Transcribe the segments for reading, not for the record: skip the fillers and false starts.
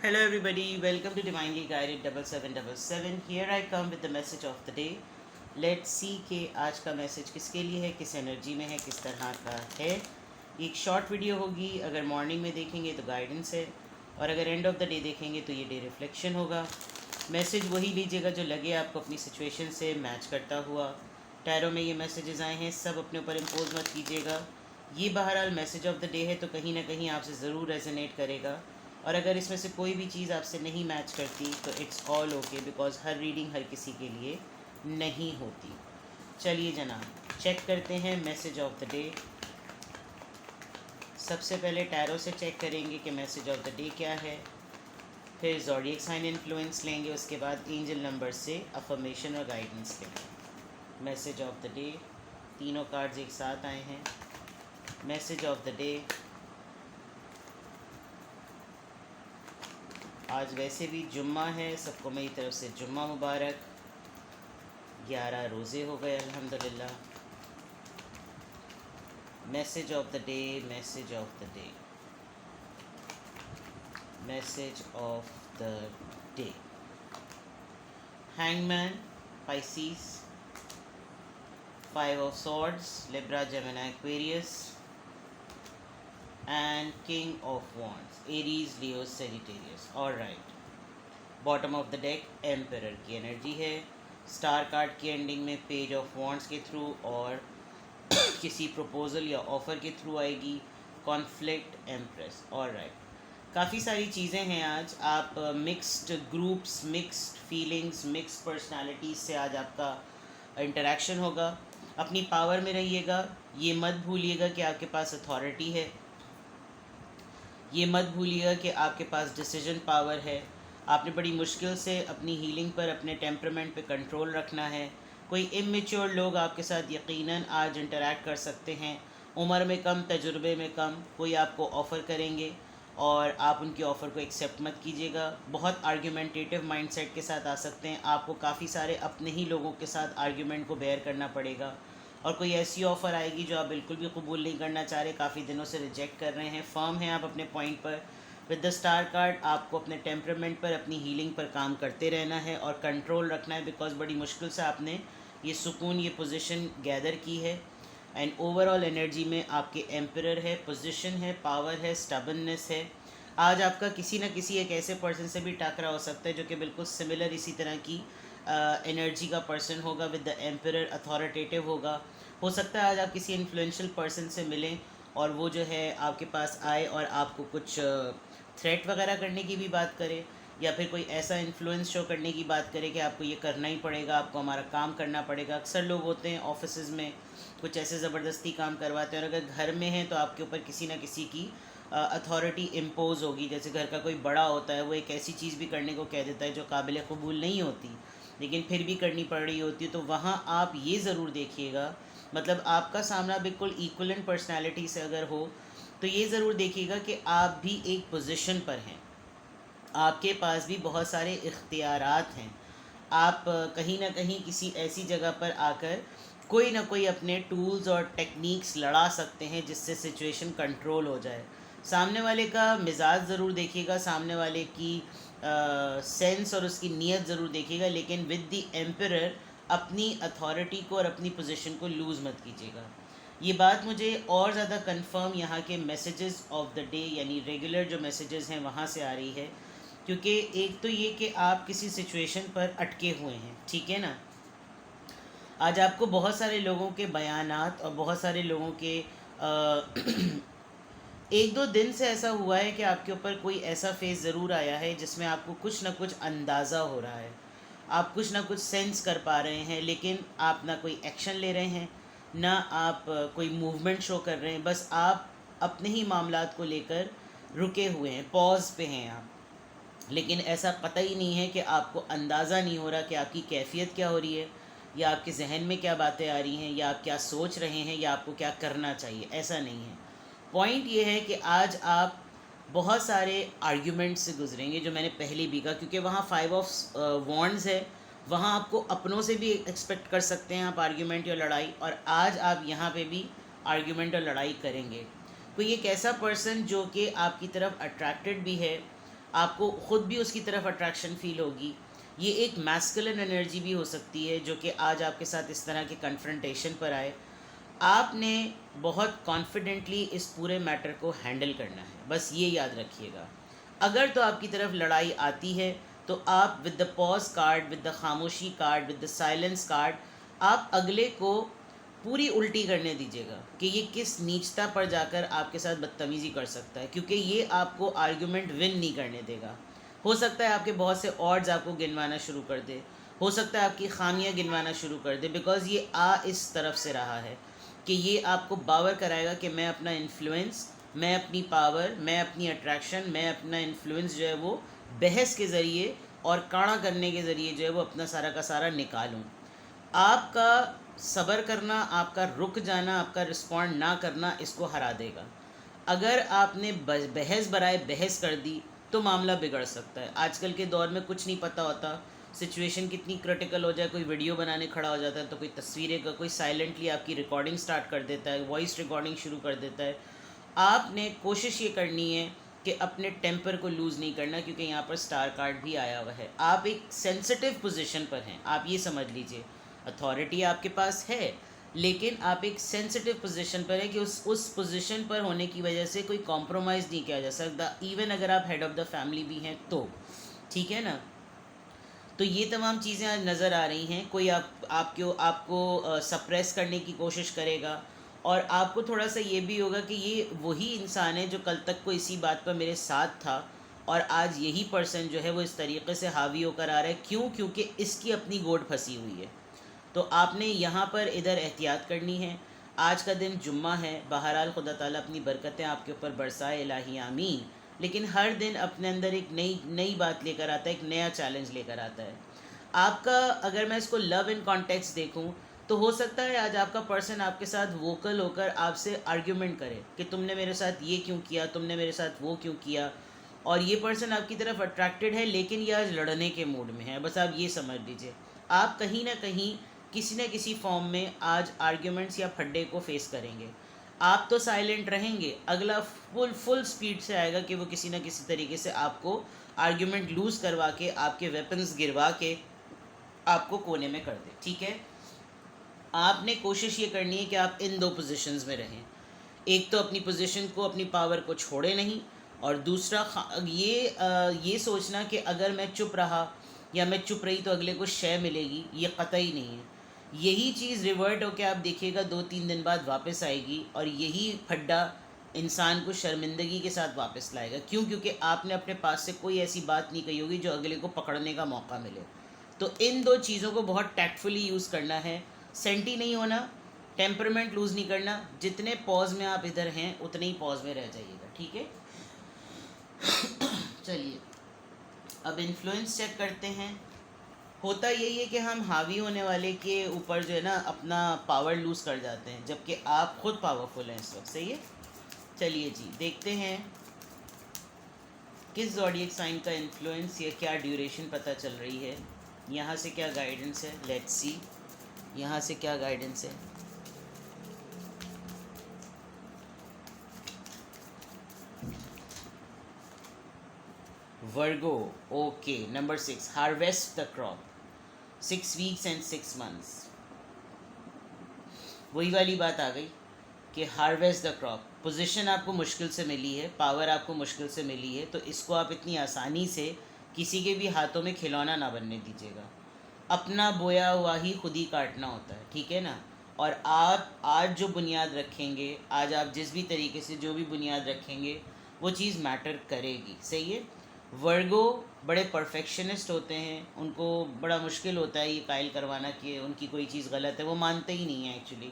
Hello everybody, welcome to Divinely Guided 7777. Here I come with the message of the day. Let's see कि आज का message किसके लिए है, किस एनर्जी में है, किस तरह का है. एक शॉर्ट वीडियो होगी. अगर मॉर्निंग में देखेंगे तो गाइडेंस है, और अगर एंड ऑफ द डे देखेंगे तो ये डे रिफ्लेक्शन होगा. मैसेज वही लीजिएगा जो लगे आपको अपनी सिचुएशन से मैच करता हुआ. टैरो में ये मैसेजेस आए हैं, सब अपने ऊपर इम्पोज मत कीजिएगा. ये बहरहाल मैसेज ऑफ द डे है तो कहीं ना कहीं आपसे ज़रूर रेजोनेट करेगा. और अगर इसमें से कोई भी चीज़ आपसे नहीं मैच करती तो इट्स ऑल ओके, बिकॉज हर रीडिंग हर किसी के लिए नहीं होती. चलिए जनाब, चेक करते हैं मैसेज ऑफ द डे. सबसे पहले टैरो से चेक करेंगे कि मैसेज ऑफ द डे क्या है, फिर ज़ोडिएक साइन इन्फ्लुएंस लेंगे, उसके बाद एंजल नंबर से अफर्मेशन और गाइडेंस लेंगे. मैसेज ऑफ द डे, तीनों कार्ड्स एक साथ आए हैं. Message of the day. आज वैसे भी जुम्मा है, सबको मेरी तरफ से जुम्मा मुबारक. 11 रोज़े हो गए अल्हम्दुलिल्लाह. Message of the day, message of the day, message of the day. Hangman, Pisces, 5 of swords, Libra, Gemini, Aquarius, and King of Wands, Aries, Leo, Sagittarius. All right. Bottom of the deck emperor की energy है. Star card की एंडिंग में page of wands के through और किसी proposal या offer के थ्रू आएगी. Conflict, empress. All right. काफ़ी सारी चीज़ें हैं आज. आप mixed groups, mixed feelings, mixed personalities से आज आपका इंटरेक्शन होगा. अपनी पावर में रहिएगा. ये मत भूलिएगा कि आपके पास अथॉरिटी है. ये मत भूलिएगा कि आपके पास डिसीजन पावर है. आपने बड़ी मुश्किल से अपनी हीलिंग पर, अपने टेम्परामेंट पे कंट्रोल रखना है. कोई इमेच्योर लोग आपके साथ यकीनन आज इंटरेक्ट कर सकते हैं. उम्र में कम, तजुर्बे में कम. कोई आपको ऑफ़र करेंगे और आप उनकी ऑफ़र को एक्सेप्ट मत कीजिएगा. बहुत आर्ग्यूमेंटेटिव माइंडसेट के साथ आ सकते हैं. आपको काफ़ी सारे अपने ही लोगों के साथ आर्ग्यूमेंट को बेयर करना पड़ेगा. और कोई ऐसी ऑफ़र आएगी जो आप बिल्कुल भी कबूल नहीं करना चाह रहे, काफ़ी दिनों से रिजेक्ट कर रहे हैं. फर्म हैं आप अपने पॉइंट पर. विद द स्टार कार्ड आपको अपने टेम्परामेंट पर, अपनी हीलिंग पर काम करते रहना है और कंट्रोल रखना है, बिकॉज बड़ी मुश्किल से आपने ये सुकून, ये पोजीशन गैदर की है. एंड ओवरऑल एनर्जी में आपके एम्परर है, पोजीशन है, पावर है, स्टबननेस है. आज आपका किसी न किसी एक ऐसे पर्सन से भी टकरा हो सकता है जो कि बिल्कुल सिमिलर इसी तरह की एनर्जी का पर्सन होगा. विद द एम्परर अथॉरिटेटिव होगा. हो सकता है आज आप किसी इन्फ्लुएंशियल पर्सन से मिलें और वो जो है आपके पास आए और आपको कुछ थ्रेट वगैरह करने की भी बात करे, या फिर कोई ऐसा इन्फ्लुएंस शो करने की बात करे कि आपको ये करना ही पड़ेगा, आपको हमारा काम करना पड़ेगा. अक्सर लोग होते हैं ऑफिस में कुछ ऐसे ज़बरदस्ती काम करवाते हैं, और अगर घर में हैं तो आपके ऊपर किसी न किसी की अथॉरिटी इम्पोज होगी. जैसे घर का कोई बड़ा होता है, वो एक ऐसी चीज़ भी करने को कह देता है जो काबिल कबूल नहीं होती, लेकिन फिर भी करनी पड़ रही होती है. तो वहाँ आप ये ज़रूर देखिएगा, मतलब आपका सामना बिल्कुल इक्वलेंट पर्सनालिटी से अगर हो तो ये ज़रूर देखिएगा कि आप भी एक पोजीशन पर हैं. आपके पास भी बहुत सारे इख्तियारात हैं. आप कहीं ना कहीं किसी ऐसी जगह पर आकर कोई ना कोई अपने टूल्स और टेक्निक्स लड़ा सकते हैं जिससे सिचुएशन कंट्रोल हो जाए. सामने वाले का मिजाज ज़रूर देखिएगा, सामने वाले की सेंस और उसकी नीयत ज़रूर देखिएगा, लेकिन विद द एम्परर अपनी अथॉरिटी को और अपनी पोजीशन को लूज़ मत कीजिएगा. ये बात मुझे और ज़्यादा कंफर्म यहाँ के मैसेजेस ऑफ द डे, यानी रेगुलर जो मैसेजेस हैं वहाँ से आ रही है. क्योंकि एक तो ये कि आप किसी सिचुएशन पर अटके हुए हैं, ठीक है ना. आज आपको बहुत सारे लोगों के बयानात और बहुत सारे लोगों के एक दो दिन से ऐसा हुआ है कि आपके ऊपर कोई ऐसा फेज़ ज़रूर आया है जिसमें आपको कुछ ना कुछ अंदाज़ा हो रहा है, आप कुछ ना कुछ सेंस कर पा रहे हैं, लेकिन आप ना कोई एक्शन ले रहे हैं, ना आप कोई मूवमेंट शो कर रहे हैं. बस आप अपने ही मामलात को लेकर रुके हुए हैं, पॉज पे हैं आप. लेकिन ऐसा कतई नहीं है कि आपको अंदाज़ा नहीं हो रहा कि आपकी कैफियत क्या हो रही है, या आपके जहन में क्या बातें आ रही हैं, या आप क्या सोच रहे हैं, या आपको क्या करना चाहिए. ऐसा नहीं है. पॉइंट ये है कि आज आप बहुत सारे आर्ग्यूमेंट से गुजरेंगे, जो मैंने पहले भी कहा, क्योंकि वहाँ 5 ऑफ वॉन्ड्स है. वहाँ आपको अपनों से भी एक्सपेक्ट कर सकते हैं आप आर्ग्यूमेंट या लड़ाई, और आज आप यहाँ पे भी आर्ग्यूमेंट और लड़ाई करेंगे. कोई एक ऐसा पर्सन जो कि आपकी तरफ अट्रैक्टेड भी है, आपको ख़ुद भी उसकी तरफ अट्रैक्शन फील होगी। ये एक मैस्कुलिन एनर्जी भी हो सकती है जो कि आज आपके साथ इस तरह के कन्फ्रंटेशन पर आए। आपने बहुत कॉन्फिडेंटली इस पूरे मैटर को हैंडल करना है, बस ये याद रखिएगा। अगर तो आपकी तरफ लड़ाई आती है तो आप with the pause card, with the खामोशी card, with the silence card, आप अगले को पूरी उल्टी करने दीजिएगा कि ये किस नीचता पर जाकर आपके साथ बदतमीज़ी कर सकता है, क्योंकि ये आपको आर्गुमेंट विन नहीं करने देगा। हो सकता है आपके बहुत से ऑड्स आपको गिनवाना शुरू कर दे, हो सकता है आपकी खामियां गिनवाना शुरू कर दे, बिकॉज़ ये इस तरफ से रहा है कि ये आपको बावर कराएगा कि मैं अपना इन्फ्लुएंस, मैं अपनी पावर, मैं अपनी अट्रैक्शन, मैं अपना इन्फ्लुएंस जो है वो बहस के ज़रिए और काढ़ा करने के ज़रिए जो है वो अपना सारा का सारा निकालूं। आपका सब्र करना, आपका रुक जाना, आपका रिस्पॉन्ड ना करना इसको हरा देगा। अगर आपने बहस बराए बहस कर दी तो मामला बिगड़ सकता है। आजकल के दौर में कुछ नहीं पता होता, सिचुएशन कितनी क्रिटिकल हो जाए, कोई वीडियो बनाने खड़ा हो जाता है तो कोई तस्वीरें का, कोई साइलेंटली आपकी रिकॉर्डिंग स्टार्ट कर देता है, वॉइस रिकॉर्डिंग शुरू कर देता है। आपने कोशिश ये करनी है कि अपने टेम्पर को लूज़ नहीं करना, क्योंकि यहाँ पर स्टार कार्ड भी आया हुआ है। आप एक सेंसिटिव पोजीशन पर हैं, आप ये समझ लीजिए। अथॉरिटी आपके पास है, लेकिन आप एक सेंसिटिव पोजीशन पर है कि उस पोजीशन पर होने की वजह से कोई कॉम्प्रोमाइज़ नहीं किया जा सकता, इवन अगर आप हेड ऑफ़ द फैमिली भी हैं तो। ठीक है ना? तो ये तमाम चीज़ें आज नज़र आ रही हैं। कोई आपको सप्रेस करने की कोशिश करेगा, और आपको थोड़ा सा ये भी होगा कि ये वही इंसान है जो कल तक को इसी बात पर मेरे साथ था, और आज यही पर्सन जो है वो इस तरीके से हावी होकर आ रहा है। क्यों? क्योंकि इसकी अपनी गोड फंसी हुई है। तो आपने यहाँ पर इधर एहतियात करनी है। आज का दिन जुम्मा है, बहरहाल खुदा ताला अपनी बरकतें आपके ऊपर बरसाए, इलाही आमीन। लेकिन हर दिन अपने अंदर एक नई नई बात लेकर आता है, एक नया चैलेंज लेकर आता है आपका। अगर मैं इसको लव इन कॉन्टेक्स्ट देखूं तो हो सकता है आज आपका पर्सन आपके साथ वोकल होकर आपसे आर्ग्यूमेंट करे कि तुमने मेरे साथ ये क्यों किया, तुमने मेरे साथ वो क्यों किया, और ये पर्सन आपकी तरफ अट्रैक्टेड है, लेकिन ये आज लड़ने के मूड में है। बस आप ये समझ लीजिए, आप कहीं ना कहीं किसी न किसी फॉर्म में आज आर्ग्यूमेंट्स या फड्डे को फेस करेंगे। आप तो साइलेंट रहेंगे, अगला फुल स्पीड से आएगा कि वो किसी न किसी तरीके से आपको आर्ग्यूमेंट लूज़ करवा के, आपके वेपन्स गिरवा के आपको कोने में कर दे। ठीक है? आपने कोशिश ये करनी है कि आप इन दो पोजीशंस में रहें। एक तो अपनी पोजीशन को, अपनी पावर को छोड़े नहीं, और दूसरा ये सोचना कि अगर मैं चुप रहा या मैं चुप रही तो अगले को शय मिलेगी, ये कतई नहीं है। यही चीज़ रिवर्ट होकर आप देखिएगा 2-3 दिन बाद वापस आएगी, और यही फड्डा इंसान को शर्मिंदगी के साथ वापस लाएगा। क्यों? क्योंकि आपने अपने पास से कोई ऐसी बात नहीं कही होगी जो अगले को पकड़ने का मौका मिले। तो इन दो चीज़ों को बहुत टैक्टफुली यूज़ करना है। सेंटी नहीं होना, टेम्परमेंट लूज़ नहीं करना। जितने पॉज में आप इधर हैं उतने ही पॉज में रह जाइएगा। ठीक है? चलिए अब इन्फ्लुएंस चेक करते हैं। होता यही है कि हम हावी होने वाले के ऊपर जो है ना अपना पावर लूज़ कर जाते हैं, जबकि आप खुद पावरफुल हैं इस वक्त। सही है? चलिए जी देखते हैं किस ज़ोडिएक साइन का इन्फ्लुएंस या क्या ड्यूरेशन पता चल रही है। यहाँ से क्या गाइडेंस है, लेट्स सी। यहाँ से क्या गाइडेंस है। Virgo, okay, number 6, harvest the crop, 6 weeks and 6 months. वही वाली बात आ गई कि हार्वेस्ट द क्रॉप। पोजीशन आपको मुश्किल से मिली है, पावर आपको मुश्किल से मिली है, तो इसको आप इतनी आसानी से किसी के भी हाथों में खिलौना ना बनने दीजिएगा। अपना बोया हुआ ही खुद ही काटना होता है। ठीक है ना? और आप आज जो बुनियाद रखेंगे, आज आप जिस भी तरीके से जो भी बुनियाद रखेंगे वो चीज़ मैटर करेगी। सही है? वर्गो बड़े परफेक्शनिस्ट होते हैं, उनको बड़ा मुश्किल होता है ये कायल करवाना कि उनकी कोई चीज़ गलत है। वो मानते ही नहीं है एक्चुअली,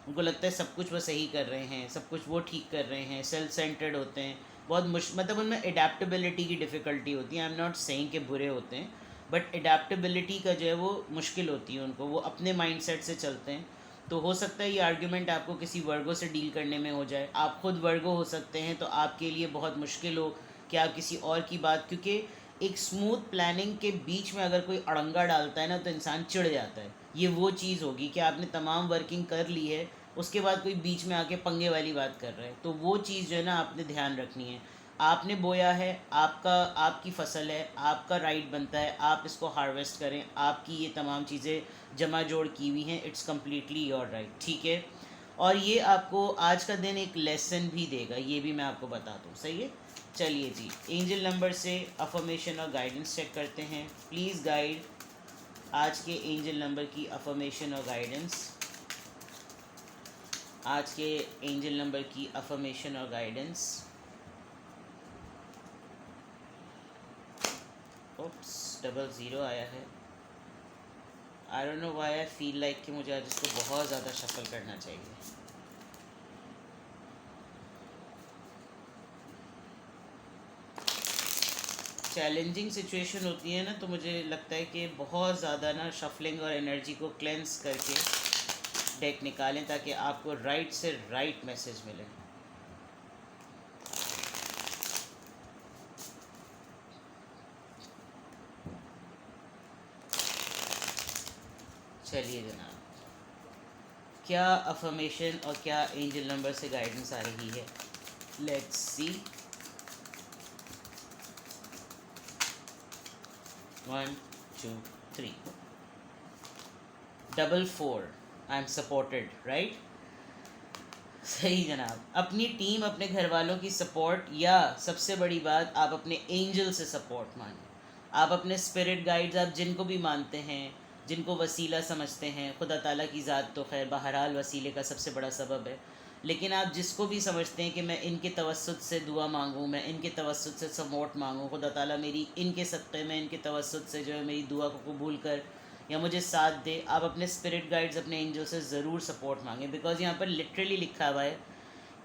उनको लगता है सब कुछ वो सही कर रहे हैं, सब कुछ वो ठीक कर रहे हैं। सेल्फ सेंटर्ड होते हैं, बहुत मतलब उनमें एडेप्टेबिलिटी की डिफ़िकल्टी होती है। आई एम नॉट सेइंग कि बुरे होते हैं, बट एडेप्टेबिलिटी का जो है वो मुश्किल होती है उनको, वो अपने माइंडसेट से चलते हैं। तो हो सकता है ये आर्ग्यूमेंट आपको किसी वर्गो से डील करने में हो जाए। आप खुद वर्गो हो सकते हैं, तो आपके लिए बहुत मुश्किल हो कि आप किसी और की बात, क्योंकि एक स्मूथ प्लानिंग के बीच में अगर कोई अड़ंगा डालता है ना तो इंसान चिढ़ जाता है। ये वो चीज़ होगी कि आपने तमाम वर्किंग कर ली है, उसके बाद कोई बीच में आके पंगे वाली बात कर रहा है, तो वो चीज़ जो है ना आपने ध्यान रखनी है। आपने बोया है, आपका आपकी फसल है, आपका राइट बनता है आप इसको हार्वेस्ट करें, आपकी ये तमाम चीज़ें जमा जोड़ की हुई हैं, इट्स कम्प्लीटली योर राइट, ठीक है। और ये आपको आज का दिन एक लेसन भी देगा, ये भी मैं आपको बता दूँ, सही है। चलिए जी, एंजल नंबर से अफर्मेशन और गाइडेंस चेक करते हैं। प्लीज़ गाइड आज के एंजल नंबर की अफर्मेशन और गाइडेंस, आज के एंजल नंबर की अफर्मेशन और गाइडेंस। ओप्स, 00 आया है। I don't know why I feel like कि मुझे आज इसको बहुत ज़्यादा शफल करना चाहिए। चैलेंजिंग सिचुएशन होती है ना, तो मुझे लगता है कि बहुत ज़्यादा ना शफलिंग और एनर्जी को क्लेंस करके डेक निकालें ताकि आपको राइट से राइट मैसेज मिले। चलिए जनाब, क्या अफर्मेशन और क्या एंजल नंबर से गाइडेंस आ रही है, let's see. 1 2 3 4 I am supported, right. सही जनाब, अपनी टीम, अपने घर वालों की सपोर्ट, या सबसे बड़ी बात आप अपने एंजल से सपोर्ट मानें। आप अपने स्पिरिट गाइड्स, आप जिनको भी मानते हैं, जिनको वसीला समझते हैं, खुदा ताला की ज़ात तो खैर बहरहाल वसीले का सबसे बड़ा सबब है, लेकिन आप जिसको भी समझते हैं कि मैं इनके तवस्सुत से दुआ मांगूँ, मैं इनके तवस्सुत से सपोर्ट मांगूँ, खुदा ताला मेरी इनके सदक़े में, इनके तवस्सुत से जो है मेरी दुआ को कबूल कर या मुझे साथ दे, आप अपने स्पिरिट गाइड्स, अपने एंजल से ज़रूर सपोर्ट मांगें। बिकॉज यहाँ पर लिटरली लिखा हुआ है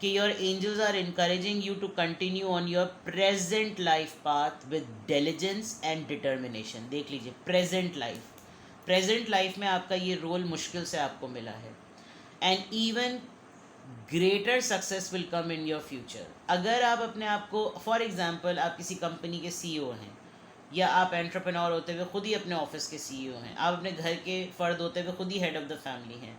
कि your angels are encouraging you to continue on your present life path with diligence and determination. देख लीजिए, प्रेजेंट लाइफ में आपका ये रोल मुश्किल से आपको मिला है, and even greater success will come in your future. अगर आप अपने आप को, फॉर एग्जांपल आप किसी कंपनी के सीईओ हैं, या आप एंटरप्रेन्योर होते हुए खुद ही अपने ऑफिस के सीईओ हैं, आप अपने घर के फ़र्द होते हुए खुद ही हेड ऑफ़ द फैमिली हैं,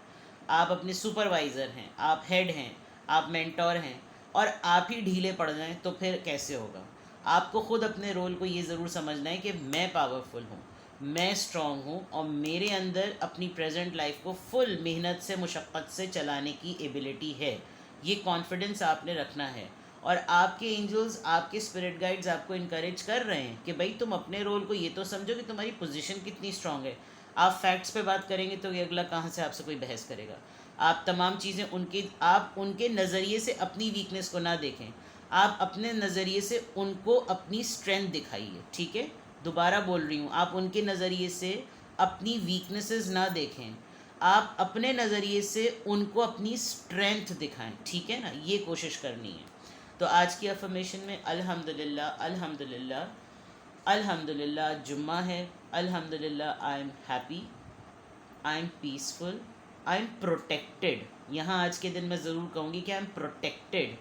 आप अपने सुपरवाइज़र हैं, आप हेड हैं, आप मेंटोर हैं, और आप ही ढीले पड़ जाएं तो फिर कैसे होगा। आपको खुद अपने रोल को ये ज़रूर समझना है कि मैं पावरफुल हूँ, मैं स्ट्रॉन्ग हूँ, और मेरे अंदर अपनी प्रेजेंट लाइफ को फुल मेहनत से, मुशक्क़त से चलाने की एबिलिटी है। ये कॉन्फिडेंस आपने रखना है, और आपके एंजल्स, आपके स्पिरिट गाइड्स आपको इनकरेज कर रहे हैं कि भाई तुम अपने रोल को ये तो समझो कि तुम्हारी पोजीशन कितनी स्ट्रांग है। आप फैक्ट्स पे बात करेंगे तो ये अगला कहाँ से आपसे कोई बहस करेगा। आप तमाम चीज़ें आप उनके नज़रिए से अपनी वीकनेस को ना देखें, आप अपने नज़रिए से उनको अपनी स्ट्रेंथ दिखाइए, ठीक है। दोबारा बोल रही हूँ, आप उनके नज़रिए से अपनी वीकनेसेस ना देखें, आप अपने नज़रिए से उनको अपनी स्ट्रेंथ दिखाएं, ठीक है ना, ये कोशिश करनी है। तो आज की अफर्मेशन में अल्हम्दुलिल्लाह, अल्हम्दुलिल्लाह, अल्हम्दुलिल्लाह जुम्मा है, अल्हम्दुलिल्लाह I am happy, I am peaceful, I am protected. यहाँ आज के दिन मैं ज़रूर कहूँगी कि I am protected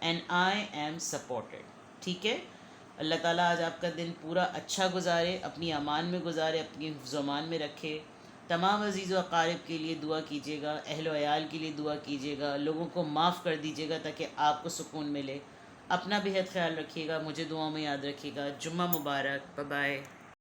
and I am supported, ठीक है। अल्लाह ताला आज आपका दिन पूरा अच्छा गुजारे, अपनी अमान में गुजारे, अपनी ज़ुबान में रखे। तमाम अज़ीज़ व अक़ारिब के लिए दुआ कीजिएगा, अहल व अयाल के लिए दुआ कीजिएगा, लोगों को माफ़ कर दीजिएगा ताकि आपको सुकून मिले। अपना बेहद ख्याल रखिएगा, मुझे दुआओं में याद रखिएगा। जुम्मा मुबारक, बाय बाय।